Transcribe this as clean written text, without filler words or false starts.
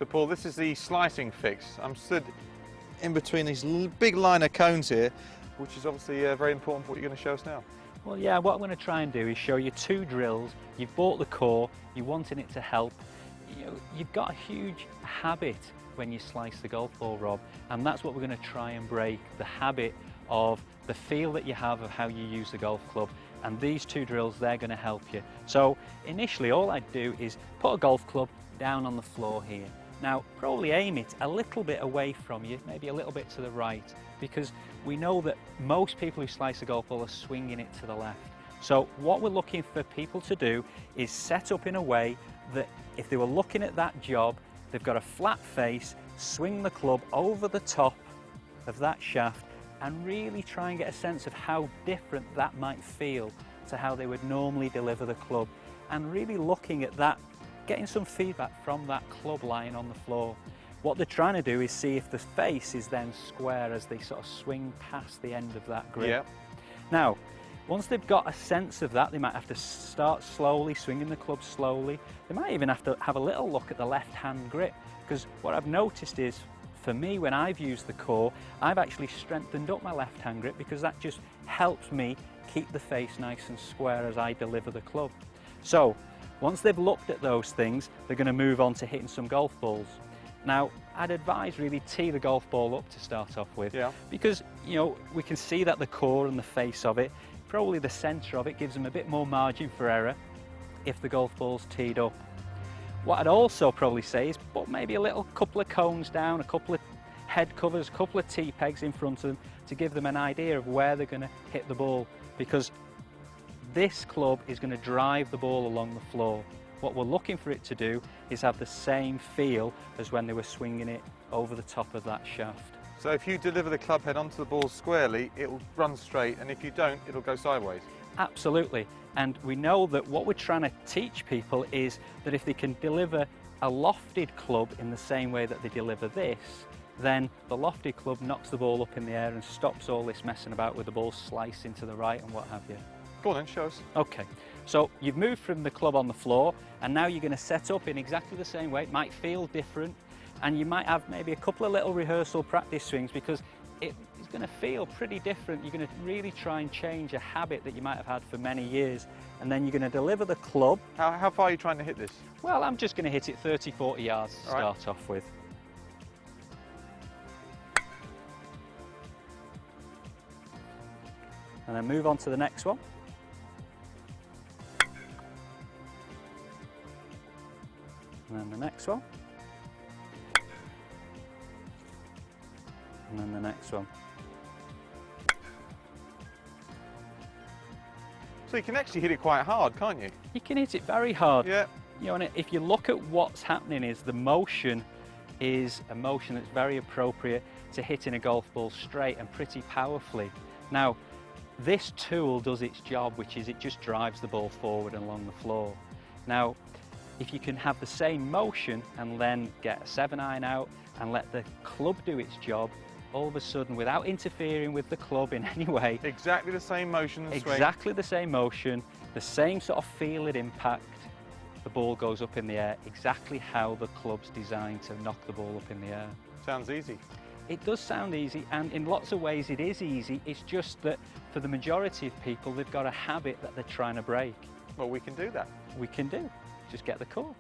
So Paul, this is the slicing fix. I'm stood in between these big line of cones here, which is obviously very important for what you're going to show us now. Well, yeah, what I'm going to try and do is show you two drills. You've bought the core, you're wanting it to help. You've got a huge habit when you slice the golf ball, Rob, and that's what we're going to try and break, the habit of the feel that you have of how you use the golf club. And these two drills, they're going to help you. So initially, all I'd do is put a golf club down on the floor here. Now, probably aim it a little bit away from you, maybe a little bit to the right, because we know that most people who slice a golf ball are swinging it to the left. So what we're looking for people to do is set up in a way that if they were looking at that job, they've got a flat face, swing the club over the top of that shaft and really try and get a sense of how different that might feel to how they would normally deliver the club, and really looking at that, getting some feedback from that club lying on the floor. What they're trying to do is see if the face is then square as they sort of swing past the end of that grip. Yeah. Now, once they've got a sense of that, they might have to start slowly, swinging the club slowly. They might even have to have a little look at the left-hand grip, because what I've noticed is, for me, when I've used the core, I've actually strengthened up my left-hand grip because that just helps me keep the face nice and square as I deliver the club. So, once they've looked at those things, they're going to move on to hitting some golf balls. Now, I'd advise really tee the golf ball up to start off with, because we can see that the core and the face of it, probably the centre of it, gives them a bit more margin for error if the golf ball's teed up. What I'd also probably say is put maybe a couple of cones down, a couple of head covers, a couple of tee pegs in front of them to give them an idea of where they're going to hit the ball, because this club is going to drive the ball along the floor. What we're looking for it to do is have the same feel as when they were swinging it over the top of that shaft. So if you deliver the club head onto the ball squarely, it will run straight, and if you don't, it'll go sideways. Absolutely. And we know that what we're trying to teach people is that if they can deliver a lofted club in the same way that they deliver this, then the lofted club knocks the ball up in the air and stops all this messing about with the ball slicing to the right and what have you. Go on then, show us. Okay, so you've moved from the club on the floor, and now you're going to set up in exactly the same way. It might feel different, and you might have maybe a couple of little rehearsal practice swings, because it's going to feel pretty different. You're going to really try and change a habit that you might have had for many years, and then you're going to deliver the club. How far are you trying to hit this? Well, I'm just going to hit it 30-40 yards to start off with. And then move on to the next one. And then the next one. And then the next one. So you can actually hit it quite hard, can't you? You can hit it very hard. Yeah. And if you look at what's happening, is the motion is a motion that's very appropriate to hitting a golf ball straight and pretty powerfully. Now, this tool does its job, which is it just drives the ball forward and along the floor. Now, if you can have the same motion and then get a 7-iron out and let the club do its job, all of a sudden, without interfering with the club in any way. Exactly the same motion and swing. Exactly the same motion, the same sort of feel and impact. The ball goes up in the air, exactly how the club's designed to knock the ball up in the air. Sounds easy. It does sound easy, and in lots of ways it is easy. It's just that for the majority of people, they've got a habit that they're trying to break. Well, we can do that. We can do. Just get the core.